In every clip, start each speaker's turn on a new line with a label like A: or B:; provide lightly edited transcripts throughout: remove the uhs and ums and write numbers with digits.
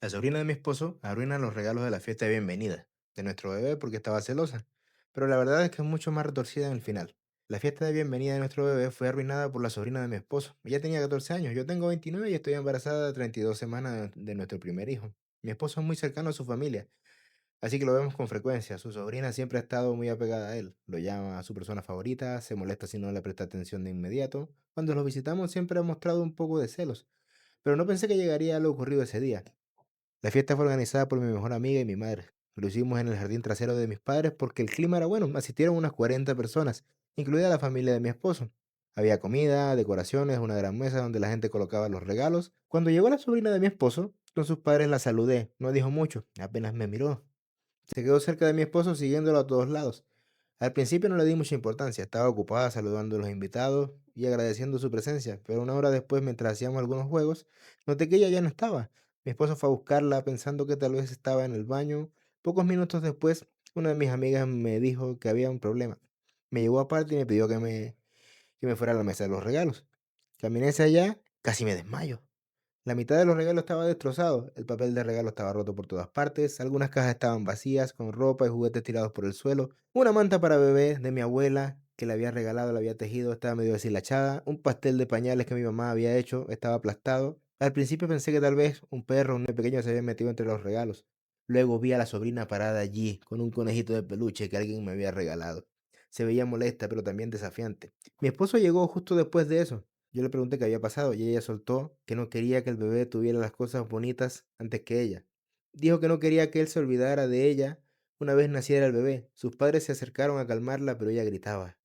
A: La sobrina de mi esposo arruina los regalos de la fiesta de bienvenida de nuestro bebé porque estaba celosa, pero la verdad es que es mucho más retorcida en el final. La fiesta de bienvenida de nuestro bebé fue arruinada por la sobrina de mi esposo. Ella tenía 14 años, yo tengo 29 y estoy embarazada de 32 semanas de nuestro primer hijo. Mi esposo es muy cercano a su familia, así que lo vemos con frecuencia. Su sobrina siempre ha estado muy apegada a él. Lo llama a su persona favorita, se molesta si no le presta atención de inmediato. Cuando los visitamos siempre ha mostrado un poco de celos, pero no pensé que llegaría a lo ocurrido ese día. La fiesta fue organizada por mi mejor amiga y mi madre. Lo hicimos en el jardín trasero de mis padres porque el clima era bueno. Asistieron unas 40 personas, incluida la familia de mi esposo. Había comida, decoraciones, una gran mesa donde la gente colocaba los regalos. Cuando llegó la sobrina de mi esposo, con sus padres la saludé. No dijo mucho, apenas me miró. Se quedó cerca de mi esposo siguiéndolo a todos lados. Al principio no le di mucha importancia, estaba ocupada saludando a los invitados y agradeciendo su presencia, pero una hora después, mientras hacíamos algunos juegos, noté que ella ya no estaba. Mi esposo fue a buscarla pensando que tal vez estaba en el baño. Pocos minutos después, una de mis amigas me dijo que había un problema. Me llevó aparte y me pidió que me fuera a la mesa de los regalos. Caminé hacia allá, casi me desmayo. La mitad de los regalos estaba destrozado, el papel de regalo estaba roto por todas partes, algunas cajas estaban vacías, con ropa y juguetes tirados por el suelo, una manta para bebé de mi abuela que le había regalado, la había tejido, estaba medio deshilachada, un pastel de pañales que mi mamá había hecho, estaba aplastado. Al principio pensé que tal vez un perro, un niño pequeño se había metido entre los regalos. Luego vi a la sobrina parada allí, con un conejito de peluche que alguien me había regalado. Se veía molesta, pero también desafiante. Mi esposo llegó justo después de eso. Yo le pregunté qué había pasado y ella soltó que no quería que el bebé tuviera las cosas bonitas antes que ella. Dijo que no quería que él se olvidara de ella una vez naciera el bebé. Sus padres se acercaron a calmarla, pero ella gritaba.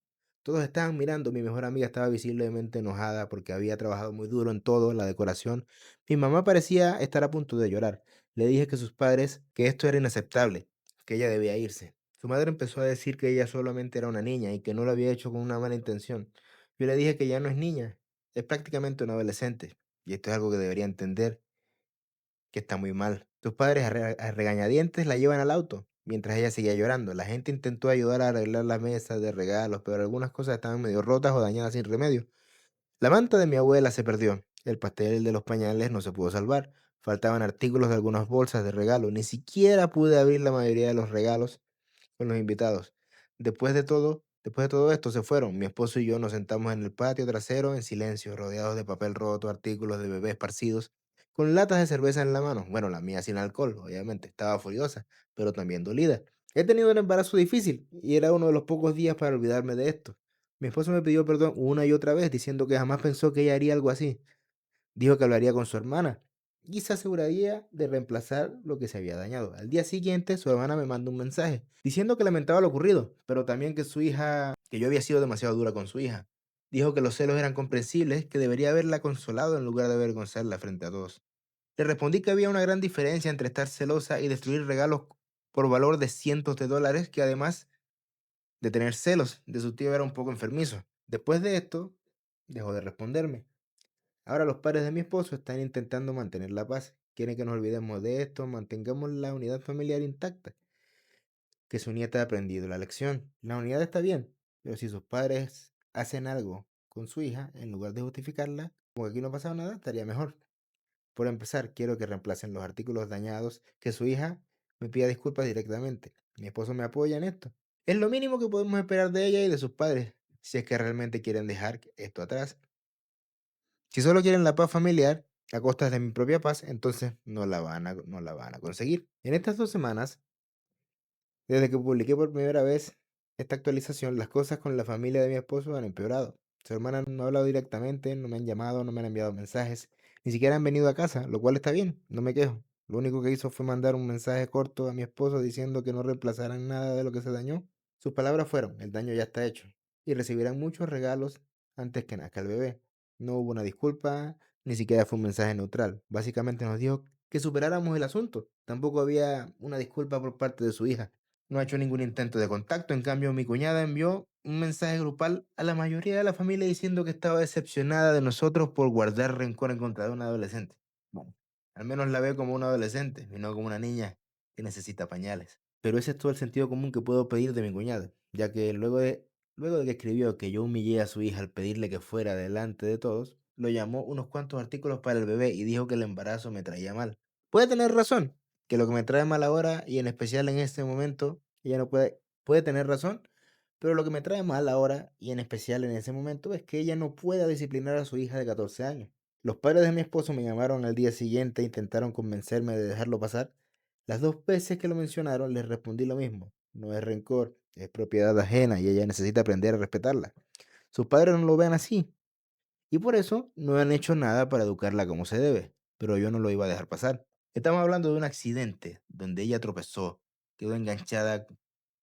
A: Todos estaban mirando, mi mejor amiga estaba visiblemente enojada porque había trabajado muy duro en todo, en la decoración. Mi mamá parecía estar a punto de llorar. Le dije que sus padres, que esto era inaceptable, que ella debía irse. Su madre empezó a decir que ella solamente era una niña y que no lo había hecho con una mala intención. Yo le dije que ya no es niña, es prácticamente un adolescente, y esto es algo que debería entender, que está muy mal. Tus padres a regañadientes la llevan al auto, mientras ella seguía llorando. La gente intentó ayudar a arreglar la mesa de regalos, pero algunas cosas estaban medio rotas o dañadas sin remedio. La manta de mi abuela se perdió, el pastel de los pañales no se pudo salvar, faltaban artículos de algunas bolsas de regalo, ni siquiera pude abrir la mayoría de los regalos con los invitados. Después de todo esto se fueron. Mi esposo y yo nos sentamos en el patio trasero en silencio, rodeados de papel roto, artículos de bebé esparcidos, con latas de cerveza en la mano. Bueno, la mía sin alcohol, obviamente. Estaba furiosa, pero también dolida. He tenido un embarazo difícil y era uno de los pocos días para olvidarme de esto. Mi esposo me pidió perdón una y otra vez, diciendo que jamás pensó que ella haría algo así. Dijo que hablaría con su hermana y se aseguraría de reemplazar lo que se había dañado. Al día siguiente, su hermana me mandó un mensaje diciendo que lamentaba lo ocurrido, pero también que su hija, que yo había sido demasiado dura con su hija. Dijo que los celos eran comprensibles, que debería haberla consolado en lugar de avergonzarla frente a todos. Le respondí que había una gran diferencia entre estar celosa y destruir regalos por valor de cientos de dólares, que además de tener celos de su tío era un poco enfermizo. Después de esto, dejó de responderme. Ahora los padres de mi esposo están intentando mantener la paz. Quieren que nos olvidemos de esto, mantengamos la unidad familiar intacta, que su nieta ha aprendido la lección. La unidad está bien, pero si sus padres hacen algo con su hija, en lugar de justificarla, como que aquí no ha pasado nada, estaría mejor. Por empezar, quiero que reemplacen los artículos dañados, que su hija me pida disculpas directamente. Mi esposo me apoya en esto. Es lo mínimo que podemos esperar de ella y de sus padres, si es que realmente quieren dejar esto atrás. Si solo quieren la paz familiar a costa de mi propia paz, entonces no la van a conseguir. En estas 2 semanas, desde que publiqué por primera vez esta actualización, las cosas con la familia de mi esposo han empeorado. Su hermana no ha hablado directamente, no me han llamado, no me han enviado mensajes, ni siquiera han venido a casa, lo cual está bien, no me quejo. Lo único que hizo fue mandar un mensaje corto a mi esposo diciendo que no reemplazarán nada de lo que se dañó. Sus palabras fueron, el daño ya está hecho, y recibirán muchos regalos antes que nazca el bebé. No hubo una disculpa, ni siquiera fue un mensaje neutral. Básicamente nos dijo que superáramos el asunto. Tampoco había una disculpa por parte de su hija. No ha hecho ningún intento de contacto. En cambio, mi cuñada envió un mensaje grupal a la mayoría de la familia diciendo que estaba decepcionada de nosotros por guardar rencor en contra de un adolescente. Bueno, al menos la ve como una adolescente y no como una niña que necesita pañales. Pero ese es todo el sentido común que puedo pedir de mi cuñada, ya que luego de que escribió que yo humillé a su hija al pedirle que fuera delante de todos, lo llamó unos cuantos artículos para el bebé y dijo que el embarazo me traía mal. Puede tener razón, que lo que me trae mal ahora y en especial en este momento, ella no puede tener razón, pero lo que me trae mal ahora y en especial en ese momento es que ella no pueda disciplinar a su hija de 14 años. Los padres de mi esposo me llamaron al día siguiente e intentaron convencerme de dejarlo pasar. Las dos veces que lo mencionaron les respondí lo mismo. No es rencor, es propiedad ajena y ella necesita aprender a respetarla. Sus padres no lo ven así y por eso no han hecho nada para educarla como se debe, pero yo no lo iba a dejar pasar. Estamos hablando de un accidente donde ella tropezó, quedó enganchada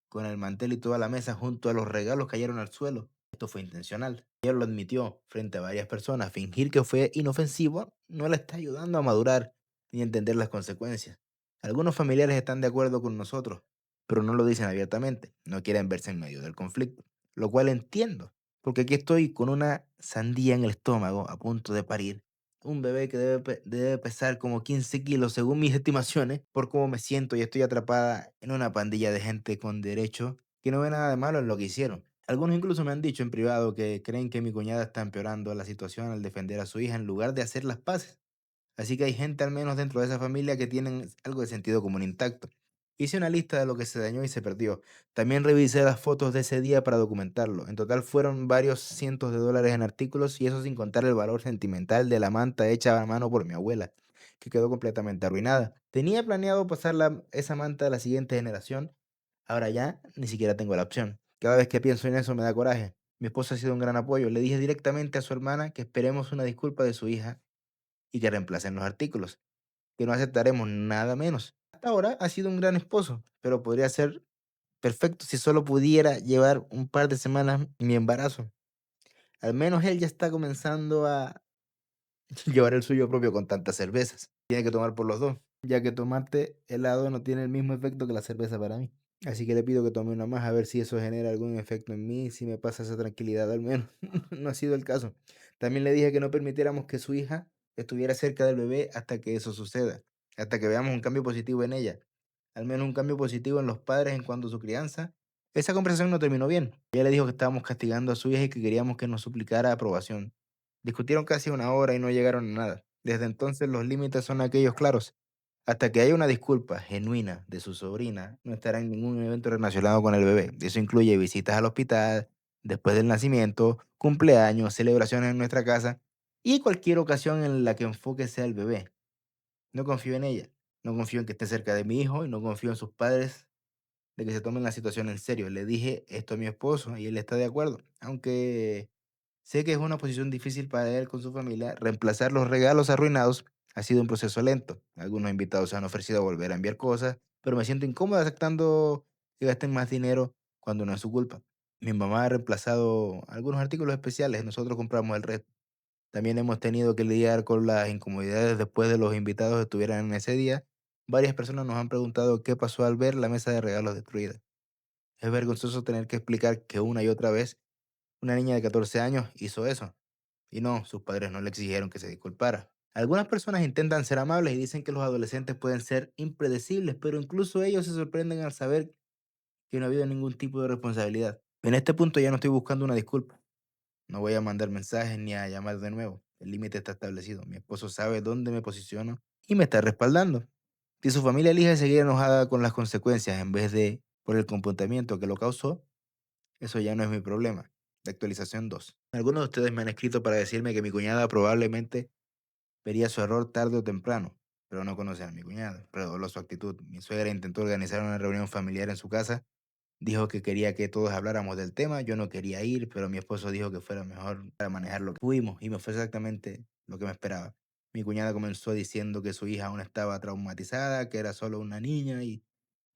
A: con el mantel y toda la mesa junto a los regalos cayeron al suelo. Esto fue intencional. Ella lo admitió frente a varias personas. Fingir que fue inofensivo no la está ayudando a madurar ni a entender las consecuencias. Algunos familiares están de acuerdo con nosotros, pero no lo dicen abiertamente. No quieren verse en medio del conflicto, lo cual entiendo, porque aquí estoy con una sandía en el estómago a punto de parir. Un bebé que debe pesar como 15 kilos según mis estimaciones, por cómo me siento y estoy atrapada en una pandilla de gente con derecho que no ve nada de malo en lo que hicieron. Algunos incluso me han dicho en privado que creen que mi cuñada está empeorando la situación al defender a su hija en lugar de hacer las paces. Así que hay gente al menos dentro de esa familia que tienen algo de sentido común intacto. Hice una lista de lo que se dañó y se perdió. También revisé las fotos de ese día para documentarlo. En total fueron varios cientos de dólares en artículos y eso sin contar el valor sentimental de la manta hecha a mano por mi abuela, que quedó completamente arruinada. Tenía planeado pasar esa manta a la siguiente generación. Ahora ya ni siquiera tengo la opción. Cada vez que pienso en eso me da coraje. Mi esposa ha sido un gran apoyo. Le dije directamente a su hermana que esperemos una disculpa de su hija y que reemplacen los artículos, que no aceptaremos nada menos. Hasta ahora ha sido un gran esposo, pero podría ser perfecto si solo pudiera llevar un par de semanas mi embarazo. Al menos él ya está comenzando a llevar el suyo propio con tantas cervezas. Tiene que tomar por los dos, ya que tomarte helado no tiene el mismo efecto que la cerveza para mí. Así que le pido que tome una más a ver si eso genera algún efecto en mí, si me pasa esa tranquilidad al menos. No ha sido el caso. También le dije que no permitiéramos que su hija estuviera cerca del bebé hasta que eso suceda, hasta que veamos un cambio positivo en ella, al menos un cambio positivo en los padres en cuanto a su crianza. Esa conversación no terminó bien. Ella le dijo que estábamos castigando a su hija y que queríamos que nos suplicara aprobación. Discutieron casi una hora y no llegaron a nada. Desde entonces los límites son aquellos claros. Hasta que haya una disculpa genuina de su sobrina, no estará en ningún evento relacionado con el bebé. Eso incluye visitas al hospital, después del nacimiento, cumpleaños, celebraciones en nuestra casa y cualquier ocasión en la que enfoque sea el bebé. No confío en ella, no confío en que esté cerca de mi hijo y no confío en sus padres de que se tomen la situación en serio. Le dije esto a mi esposo y él está de acuerdo, aunque sé que es una posición difícil para él con su familia. Reemplazar los regalos arruinados ha sido un proceso lento. Algunos invitados se han ofrecido a volver a enviar cosas, pero me siento incómoda aceptando que gasten más dinero cuando no es su culpa. Mi mamá ha reemplazado algunos artículos especiales, nosotros compramos el resto. También hemos tenido que lidiar con las incomodidades después de los invitados estuvieran en ese día. Varias personas nos han preguntado qué pasó al ver la mesa de regalos destruida. Es vergonzoso tener que explicar que una y otra vez una niña de 14 años hizo eso. Y no, sus padres no le exigieron que se disculpara. Algunas personas intentan ser amables y dicen que los adolescentes pueden ser impredecibles, pero incluso ellos se sorprenden al saber que no ha habido ningún tipo de responsabilidad. En este punto ya no estoy buscando una disculpa. No voy a mandar mensajes ni a llamar de nuevo. El límite está establecido. Mi esposo sabe dónde me posiciono y me está respaldando. Si su familia elige seguir enojada con las consecuencias en vez de por el comportamiento que lo causó, eso ya no es mi problema. De actualización 2. Algunos de ustedes me han escrito para decirme que mi cuñada probablemente vería su error tarde o temprano, pero no conocen a mi cuñada. Redobló su actitud. Mi suegra intentó organizar una reunión familiar en su casa. Dijo que quería que todos habláramos del tema. Yo no quería ir, pero mi esposo dijo que fuera mejor para manejar lo que fuimos y me fue exactamente lo que me esperaba. Mi cuñada comenzó diciendo que su hija aún estaba traumatizada, que era solo una niña y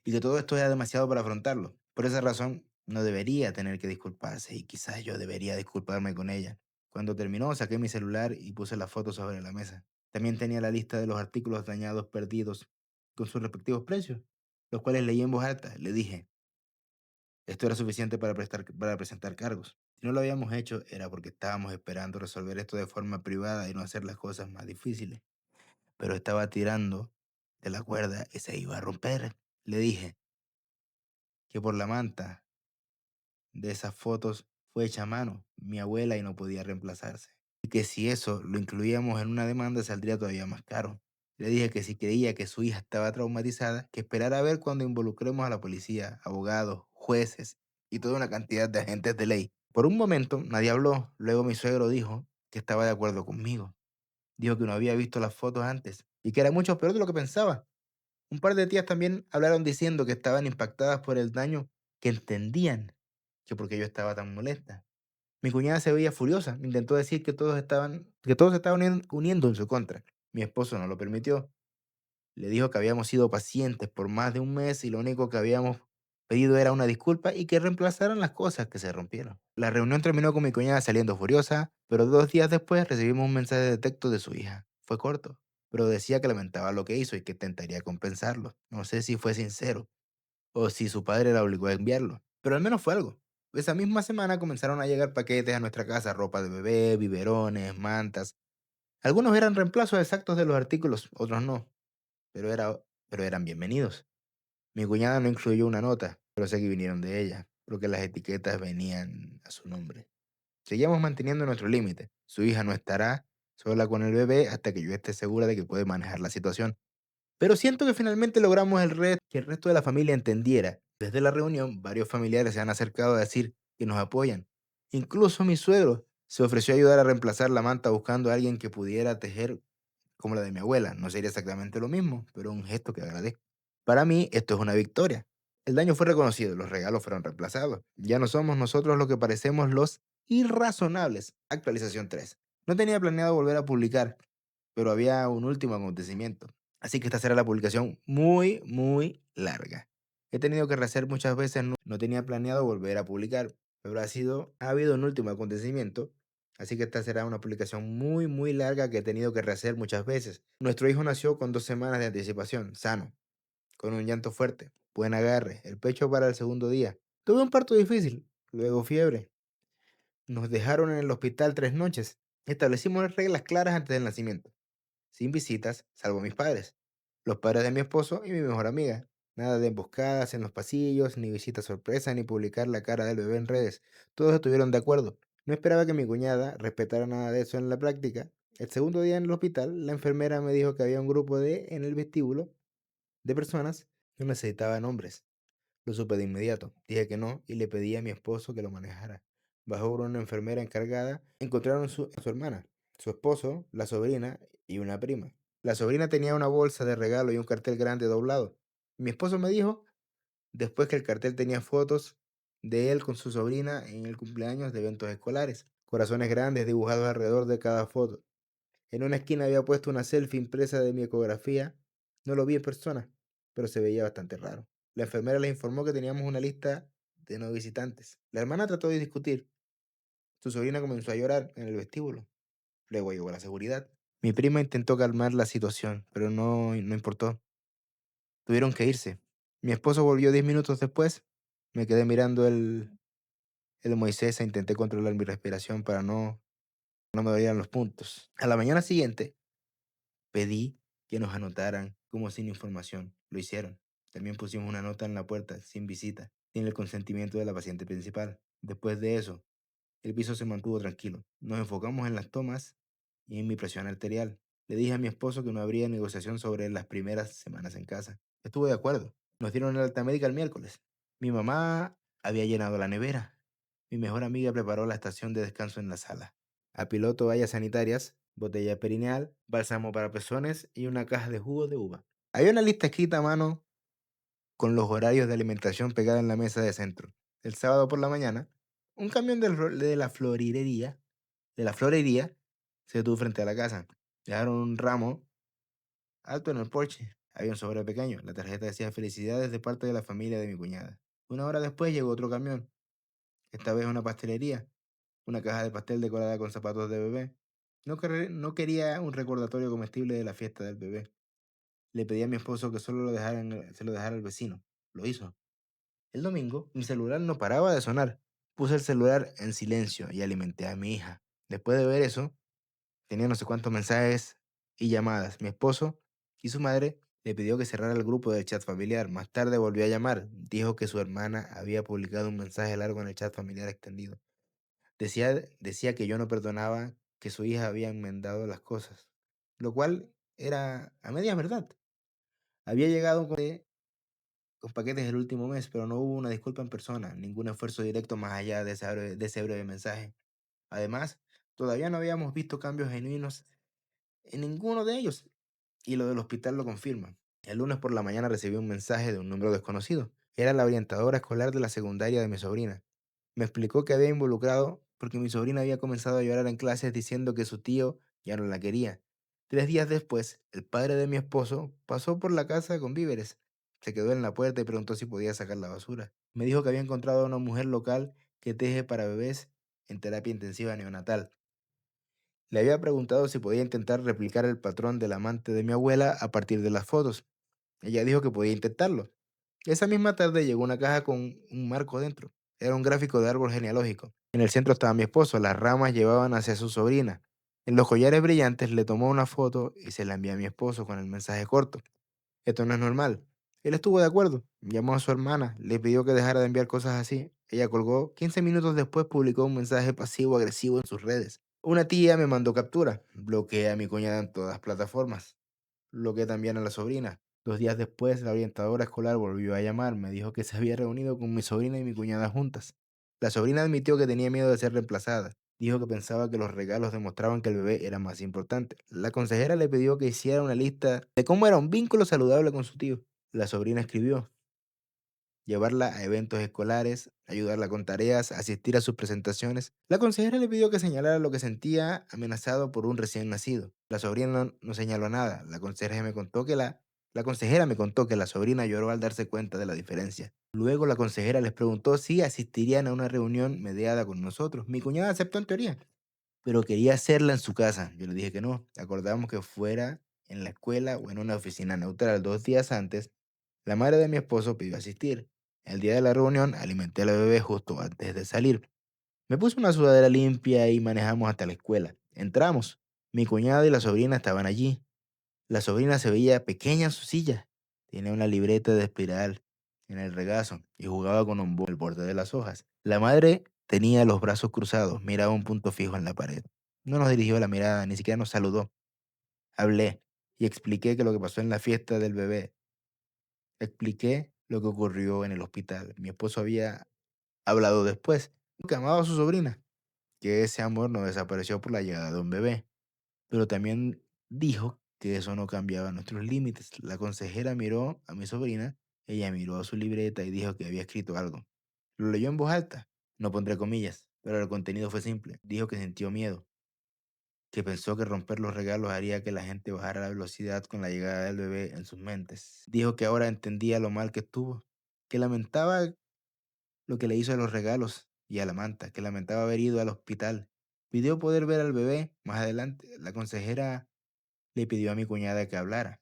A: que todo esto era demasiado para afrontarlo. Por esa razón, no debería tener que disculparse y quizás yo debería disculparme con ella. Cuando terminó, saqué mi celular y puse las fotos sobre la mesa. También tenía la lista de los artículos dañados perdidos con sus respectivos precios, los cuales leí en voz alta. Le dije, esto era suficiente para presentar cargos. Si no lo habíamos hecho era porque estábamos esperando resolver esto de forma privada y no hacer las cosas más difíciles. Pero estaba tirando de la cuerda y se iba a romper. Le dije que por la manta de esas fotos fue hecha a mano, mi abuela, y no podía reemplazarse. Y que si eso lo incluíamos en una demanda saldría todavía más caro. Le dije que si creía que su hija estaba traumatizada, que esperara a ver cuando involucremos a la policía, abogados, jueces y toda una cantidad de agentes de ley. Por un momento nadie habló, luego mi suegro dijo que estaba de acuerdo conmigo. Dijo que no había visto las fotos antes y que era mucho peor de lo que pensaba. Un par de tías también hablaron diciendo que estaban impactadas por el daño, que entendían que porque yo estaba tan molesta. Mi cuñada se veía furiosa, intentó decir que todos se estaban uniendo en su contra. Mi esposo no lo permitió. Le dijo que habíamos sido pacientes por más de un mes y lo único que habíamos pedido era una disculpa y que reemplazaran las cosas que se rompieron. La reunión terminó con mi cuñada saliendo furiosa, pero 2 días después recibimos un mensaje de texto de su hija. Fue corto, pero decía que lamentaba lo que hizo y que intentaría compensarlo. No sé si fue sincero o si su padre la obligó a enviarlo, pero al menos fue algo. Esa misma semana comenzaron a llegar paquetes a nuestra casa, ropa de bebé, biberones, mantas. Algunos eran reemplazos exactos de los artículos, otros no, pero eran bienvenidos. Mi cuñada no incluyó una nota, pero sé que vinieron de ella, porque las etiquetas venían a su nombre. Seguíamos manteniendo nuestro límite. Su hija no estará sola con el bebé hasta que yo esté segura de que puede manejar la situación. Pero siento que finalmente logramos que el resto de la familia entendiera. Desde la reunión, varios familiares se han acercado a decir que nos apoyan. Incluso mi suegro se ofreció a ayudar a reemplazar la manta buscando a alguien que pudiera tejer como la de mi abuela. No sería exactamente lo mismo, pero un gesto que agradezco. Para mí, esto es una victoria. El daño fue reconocido, los regalos fueron reemplazados. Ya no somos nosotros lo que parecemos los irrazonables. Actualización 3. No tenía planeado volver a publicar, pero había un último acontecimiento. Así que esta será la publicación muy, muy larga. He tenido que rehacer muchas veces, no tenía planeado volver a publicar, pero ha habido un último acontecimiento. Así que esta será una publicación muy, muy larga que he tenido que rehacer muchas veces. Nuestro hijo nació con 2 semanas de anticipación, sano, con un llanto fuerte, buen agarre, el pecho para el segundo día. Tuve un parto difícil, luego fiebre. Nos dejaron en el hospital 3 noches. Establecimos reglas claras antes del nacimiento, sin visitas, salvo mis padres, los padres de mi esposo y mi mejor amiga. Nada de emboscadas en los pasillos, ni visitas sorpresa, ni publicar la cara del bebé en redes. Todos estuvieron de acuerdo. No esperaba que mi cuñada respetara nada de eso en la práctica. El segundo día en el hospital, la enfermera me dijo que había un grupo en el vestíbulo de personas que necesitaban hombres. Lo supe de inmediato. Dije que no y le pedí a mi esposo que lo manejara. Bajó por una enfermera encargada. Encontraron a su hermana, su esposo, la sobrina y una prima. La sobrina tenía una bolsa de regalo y un cartel grande doblado. Mi esposo me dijo, después que el cartel tenía fotos de él con su sobrina en el cumpleaños de eventos escolares. Corazones grandes dibujados alrededor de cada foto. En una esquina había puesto una selfie impresa de mi ecografía. No lo vi en persona, pero se veía bastante raro. La enfermera les informó que teníamos una lista de no visitantes. La hermana trató de discutir. Su sobrina comenzó a llorar en el vestíbulo. Luego llegó la seguridad. Mi prima intentó calmar la situación, pero no importó. Tuvieron que irse. Mi esposo volvió 10 minutos después. Me quedé mirando el Moisés e intenté controlar mi respiración para no me dolieran los puntos. A la mañana siguiente, pedí que nos anotaran como sin información. Lo hicieron. También pusimos una nota en la puerta, sin visita, sin el consentimiento de la paciente principal. Después de eso, el piso se mantuvo tranquilo. Nos enfocamos en las tomas y en mi presión arterial. Le dije a mi esposo que no habría negociación sobre las primeras semanas en casa. Estuvo de acuerdo. Nos dieron el alta médica el miércoles. Mi mamá había llenado la nevera. Mi mejor amiga preparó la estación de descanso en la sala. Apiló toallas sanitarias, botella perineal, bálsamo para pezones y una caja de jugo de uva. Había una lista escrita a mano con los horarios de alimentación pegada en la mesa de centro. El sábado por la mañana, un camión de la florería, se detuvo frente a la casa. Dejaron un ramo alto en el porche. Había un sobre pequeño. La tarjeta decía felicidades de parte de la familia de mi cuñada. Una hora después llegó otro camión, esta vez una pastelería, una caja de pastel decorada con zapatos de bebé. No quería un recordatorio comestible de la fiesta del bebé. Le pedí a mi esposo que se lo dejara al vecino. Lo hizo. El domingo, mi celular no paraba de sonar. Puse el celular en silencio y alimenté a mi hija. Después de ver eso, tenía no sé cuántos mensajes y llamadas. Mi esposo y su madre le pidió que cerrara el grupo de chat familiar. Más tarde volvió a llamar. Dijo que su hermana había publicado un mensaje largo en el chat familiar extendido. Decía que yo no perdonaba que su hija había enmendado las cosas, lo cual era a medias verdad. Había llegado con paquetes el último mes, pero no hubo una disculpa en persona, ningún esfuerzo directo más allá de ese breve mensaje. Además, todavía no habíamos visto cambios genuinos en ninguno de ellos, y lo del hospital lo confirma. El lunes por la mañana recibí un mensaje de un número desconocido. Era la orientadora escolar de la secundaria de mi sobrina. Me explicó que había involucrado porque mi sobrina había comenzado a llorar en clases diciendo que su tío ya no la quería. 3 días después, el padre de mi esposo pasó por la casa con víveres. Se quedó en la puerta y preguntó si podía sacar la basura. Me dijo que había encontrado a una mujer local que teje para bebés en terapia intensiva neonatal. Le había preguntado si podía intentar replicar el patrón del amante de mi abuela a partir de las fotos. Ella dijo que podía intentarlo. Esa misma tarde llegó una caja con un marco dentro. Era un gráfico de árbol genealógico. En el centro estaba mi esposo, las ramas llevaban hacia su sobrina. En los collares brillantes le tomó una foto y se la envió a mi esposo con el mensaje corto. Esto no es normal. Él estuvo de acuerdo. Llamó a su hermana, le pidió que dejara de enviar cosas así. Ella colgó. 15 minutos después publicó un mensaje pasivo-agresivo en sus redes. Una tía me mandó captura. Bloqueé a mi cuñada en todas las plataformas. Lo que también a la sobrina. 2 días después, la orientadora escolar volvió a llamar. Me dijo que se había reunido con mi sobrina y mi cuñada juntas. La sobrina admitió que tenía miedo de ser reemplazada. Dijo que pensaba que los regalos demostraban que el bebé era más importante. La consejera le pidió que hiciera una lista de cómo era un vínculo saludable con su tío. La sobrina escribió: llevarla a eventos escolares, ayudarla con tareas, asistir a sus presentaciones. La consejera le pidió que señalara lo que sentía amenazado por un recién nacido. La sobrina no señaló nada. La consejera me contó que la sobrina lloró al darse cuenta de la diferencia. Luego la consejera les preguntó si asistirían a una reunión mediada con nosotros. Mi cuñada aceptó en teoría, pero quería hacerla en su casa. Yo le dije que no. Acordamos que fuera en la escuela o en una oficina neutral. 2 días antes, la madre de mi esposo pidió asistir. El día de la reunión alimenté a la bebé justo antes de salir. Me puse una sudadera limpia y manejamos hasta la escuela. Entramos. Mi cuñada y la sobrina estaban allí. La sobrina se veía pequeña en su silla. Tenía una libreta de espiral en el regazo y jugaba con un el borde de las hojas. La madre tenía los brazos cruzados, miraba un punto fijo en la pared. No nos dirigió la mirada, ni siquiera nos saludó. Hablé y expliqué que lo que pasó en la fiesta del bebé. Expliqué lo que ocurrió en el hospital. Mi esposo había hablado después, que amaba a su sobrina, que ese amor no desapareció por la llegada de un bebé, pero también dijo que eso no cambiaba nuestros límites. La consejera miró a mi sobrina, ella miró a su libreta y dijo que había escrito algo. Lo leyó en voz alta, no pondré comillas, pero el contenido fue simple. Dijo que sintió miedo, que pensó que romper los regalos haría que la gente bajara la velocidad con la llegada del bebé en sus mentes. Dijo que ahora entendía lo mal que estuvo, que lamentaba lo que le hizo a los regalos y a la manta, que lamentaba haber ido al hospital. Pidió poder ver al bebé más adelante. La consejera le pidió a mi cuñada que hablara.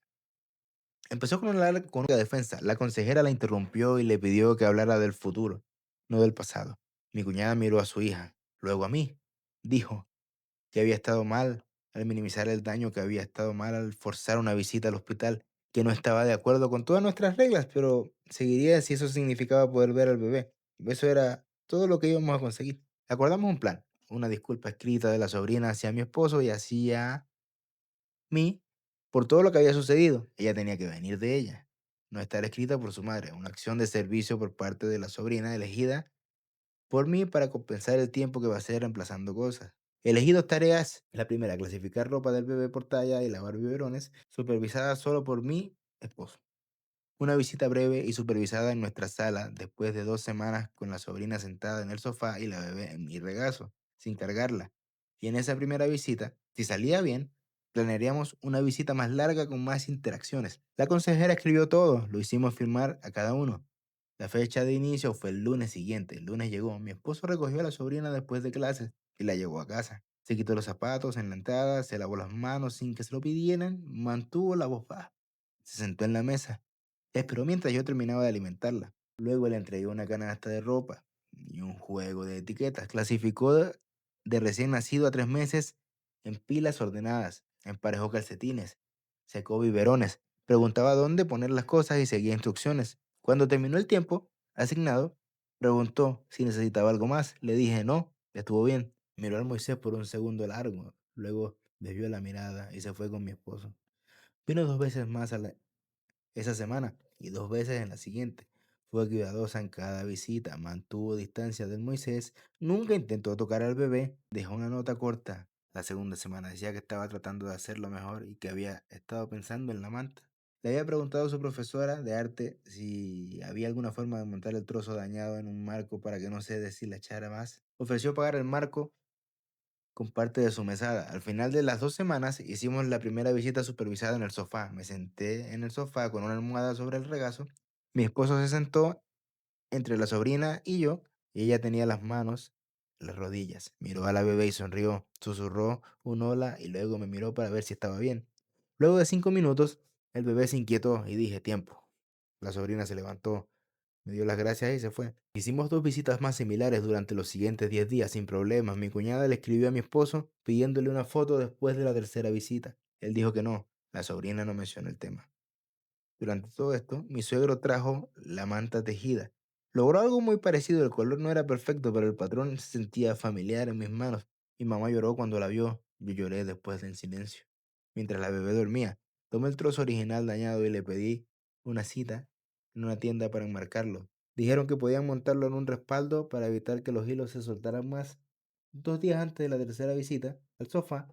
A: Empezó con una defensa. La consejera la interrumpió y le pidió que hablara del futuro, no del pasado. Mi cuñada miró a su hija, luego a mí. Dijo que había estado mal al minimizar el daño, que había estado mal al forzar una visita al hospital, que no estaba de acuerdo con todas nuestras reglas, pero seguiría si eso significaba poder ver al bebé. Eso era todo lo que íbamos a conseguir. Acordamos un plan, una disculpa escrita de la sobrina hacia mi esposo y hacia mí por todo lo que había sucedido. Ella tenía que venir de ella, no estar escrita por su madre, una acción de servicio por parte de la sobrina elegida por mí para compensar el tiempo que va a ser reemplazando cosas. Elegí 2 tareas. La primera, clasificar ropa del bebé por talla y lavar biberones, supervisada solo por mi esposo. Una visita breve y supervisada en nuestra sala después de 2 semanas con la sobrina sentada en el sofá y la bebé en mi regazo, sin cargarla. Y en esa primera visita, si salía bien, planearíamos una visita más larga con más interacciones. La consejera escribió todo, lo hicimos firmar a cada uno. La fecha de inicio fue el lunes siguiente. El lunes llegó. Mi esposo recogió a la sobrina después de clases y la llevó a casa. Se quitó los zapatos en la entrada, se lavó las manos sin que se lo pidieran, mantuvo la voz baja. Se sentó en la mesa. Esperó mientras yo terminaba de alimentarla. Luego le entregué una canasta de ropa y un juego de etiquetas. Clasificó de recién nacido a 3 meses en pilas ordenadas. Emparejó calcetines, secó biberones, preguntaba dónde poner las cosas y seguía instrucciones. Cuando terminó el tiempo asignado, preguntó si necesitaba algo más. Le dije no, estuvo bien. Miró al Moisés por un segundo largo. Luego desvió la mirada y se fue con mi esposo. Vino 2 veces más esa semana y 2 veces en la siguiente. Fue cuidadosa en cada visita, mantuvo distancia del Moisés, nunca intentó tocar al bebé, dejó una nota corta. La segunda semana decía que estaba tratando de hacerlo mejor y que había estado pensando en la manta. Le había preguntado a su profesora de arte si había alguna forma de montar el trozo dañado en un marco para que no se deshilachara más. Ofreció pagar el marco con parte de su mesada. Al final de las 2 semanas hicimos la primera visita supervisada en el sofá. Me senté en el sofá con una almohada sobre el regazo. Mi esposo se sentó entre la sobrina y yo, y ella tenía las manos en las rodillas. Miró a la bebé y sonrió, susurró un hola y luego me miró para ver si estaba bien. Luego de 5 minutos, el bebé se inquietó y dije, tiempo. La sobrina se levantó, me dio las gracias y se fue. Hicimos 2 visitas más similares durante los siguientes 10 días sin problemas. Mi cuñada le escribió a mi esposo pidiéndole una foto después de la tercera visita. Él dijo que no. La sobrina no mencionó el tema. Durante todo esto, mi suegro trajo la manta tejida. Logró algo muy parecido. El color no era perfecto, pero el patrón se sentía familiar en mis manos. Mi mamá lloró cuando la vio. Yo lloré después en silencio. Mientras la bebé dormía, tomé el trozo original dañado y le pedí una cita en una tienda para enmarcarlo. Dijeron que podían montarlo en un respaldo para evitar que los hilos se soltaran más. 2 días antes de la tercera visita al sofá,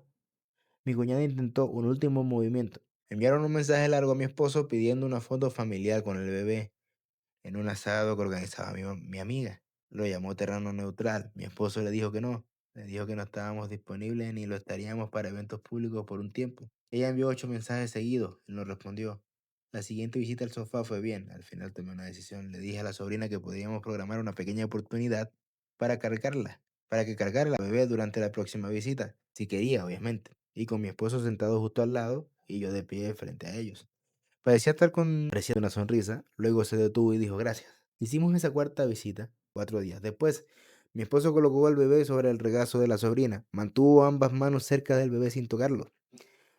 A: mi cuñada intentó un último movimiento. Enviaron un mensaje largo a mi esposo pidiendo una foto familiar con el bebé en un asado que organizaba mi amiga. Lo llamó terreno neutral. Mi esposo le dijo que no. Le dijo que no estábamos disponibles ni lo estaríamos para eventos públicos por un tiempo. Ella envió 8 mensajes seguidos. Él no respondió. La siguiente visita al sofá fue bien. Al final tomé una decisión. Le dije a la sobrina que podíamos programar una pequeña oportunidad para cargarla, para que cargara la bebé durante la próxima visita, si quería, obviamente. Y con mi esposo sentado justo al lado y yo de pie frente a ellos. Parecía una sonrisa, luego se detuvo y dijo gracias. Hicimos esa cuarta visita 4 días después. Mi esposo colocó al bebé sobre el regazo de la sobrina, mantuvo ambas manos cerca del bebé sin tocarlo.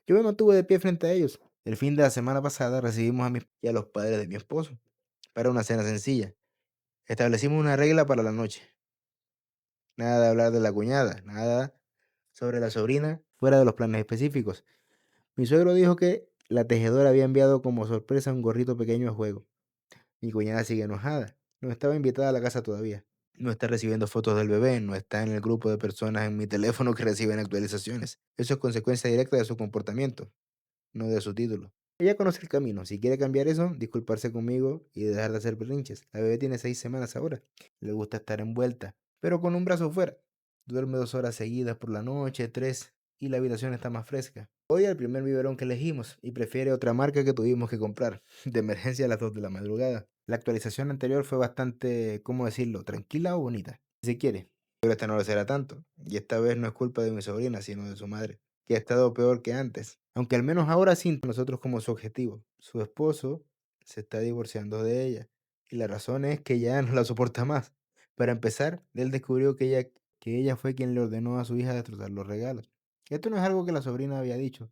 A: Yo me mantuve de pie frente a ellos. El fin de la semana pasada recibimos a y a los padres de mi esposo para una cena sencilla. Establecimos una regla para la noche. Nada de hablar de la cuñada, nada sobre la sobrina, fuera de los planes específicos. Mi suegro dijo que la tejedora había enviado como sorpresa un gorrito pequeño a juego. Mi cuñada sigue enojada. No estaba invitada a la casa todavía. No está recibiendo fotos del bebé, no está en el grupo de personas en mi teléfono que reciben actualizaciones. Eso es consecuencia directa de su comportamiento, no de su título. Ella conoce el camino. Si quiere cambiar eso, disculparse conmigo y dejar de hacer berrinches. La bebé tiene 6 semanas ahora. Le gusta estar envuelta, pero con un brazo fuera. Duerme 2 horas seguidas por la noche, tres, y la habitación está más fresca. Odia el primer biberón que elegimos y prefiere otra marca que tuvimos que comprar, de emergencia a las 2 de la madrugada. La actualización anterior fue bastante, ¿cómo decirlo?, tranquila o bonita, si quiere. Pero esta no lo será tanto, y esta vez no es culpa de mi sobrina, sino de su madre, que ha estado peor que antes. Aunque al menos ahora sí nosotros como su objetivo. Su esposo se está divorciando de ella, y la razón es que ya no la soporta más. Para empezar, él descubrió que ella fue quien le ordenó a su hija destrozar los regalos. Esto no es algo que la sobrina había dicho,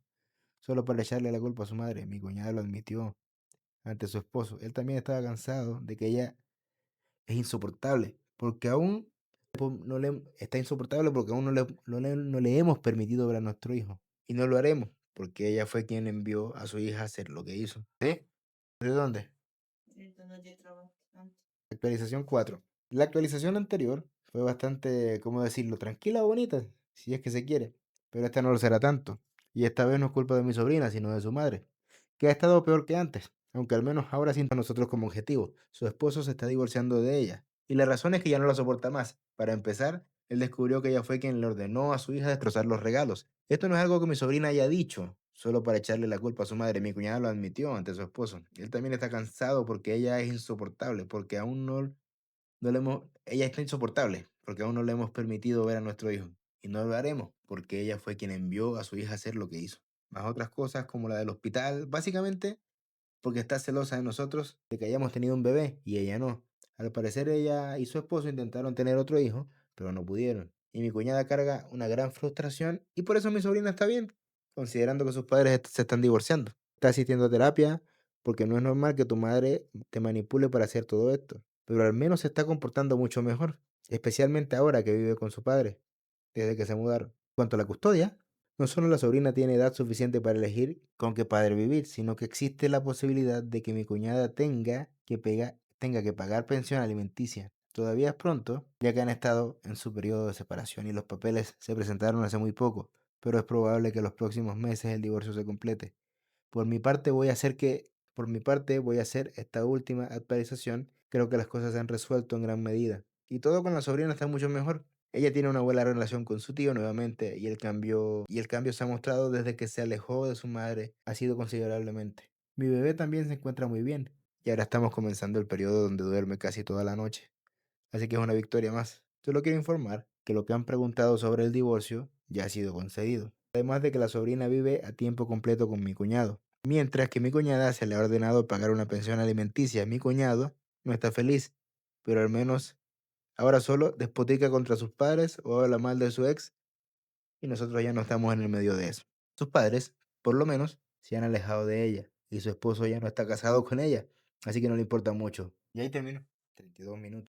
A: solo para echarle la culpa a su madre. Mi cuñada lo admitió ante su esposo. Él también estaba cansado de que ella es insoportable, porque aún no le, está insoportable porque aún no le hemos permitido ver a nuestro hijo. Y no lo haremos, porque ella fue quien envió a su hija a hacer lo que hizo. ¿Sí? ¿De dónde? Actualización 4. La actualización anterior fue bastante, ¿cómo decirlo?, tranquila o bonita, si es que se quiere, pero esta no lo será tanto. Y esta vez no es culpa de mi sobrina, sino de su madre, que ha estado peor que antes, aunque al menos ahora sienta a nosotros como objetivo. Su esposo se está divorciando de ella, y la razón es que ya no la soporta más. Para empezar, él descubrió que ella fue quien le ordenó a su hija destrozar los regalos. Esto no es algo que mi sobrina haya dicho, solo para echarle la culpa a su madre. Mi cuñada lo admitió ante su esposo. Él también está cansado porque ella es insoportable, porque aún no le hemos, ella está insoportable, porque aún no le hemos permitido ver a nuestro hijo. Y no lo haremos, porque ella fue quien envió a su hija a hacer lo que hizo. Más otras cosas como la del hospital, básicamente porque está celosa de nosotros, de que hayamos tenido un bebé y ella no. Al parecer ella y su esposo intentaron tener otro hijo, pero no pudieron. Y mi cuñada carga una gran frustración y por eso mi sobrina está bien, considerando que sus padres se están divorciando. Está asistiendo a terapia porque no es normal que tu madre te manipule para hacer todo esto, pero al menos se está comportando mucho mejor, especialmente ahora que vive con su padre, desde que se mudaron. En cuanto a la custodia, No solo la sobrina tiene edad suficiente para elegir con qué padre vivir, sino que existe la posibilidad de que mi cuñada tenga que pagar pensión alimenticia. Todavía es pronto, ya que han estado en su periodo de separación y los papeles se presentaron hace muy poco, pero es probable que en los próximos meses el divorcio se complete. Por mi parte voy a hacer esta última actualización. Creo que las cosas se han resuelto en gran medida. Y todo con la sobrina está mucho mejor. Ella tiene una buena relación con su tío nuevamente y el cambio se ha mostrado desde que se alejó de su madre, ha sido considerablemente. Mi bebé también se encuentra muy bien y ahora estamos comenzando el periodo donde duerme casi toda la noche. Así que es una victoria más. Solo quiero informar que lo que han preguntado sobre el divorcio ya ha sido concedido. Además de que la sobrina vive a tiempo completo con mi cuñado. Mientras que mi cuñada se le ha ordenado pagar una pensión alimenticia. Mi cuñado no está feliz, pero al menos ahora solo despotica contra sus padres o habla mal de su ex y nosotros ya no estamos en el medio de eso. Sus padres, por lo menos, se han alejado de ella y su esposo ya no está casado con ella, así que no le importa mucho. Y ahí termino. 32 minutos.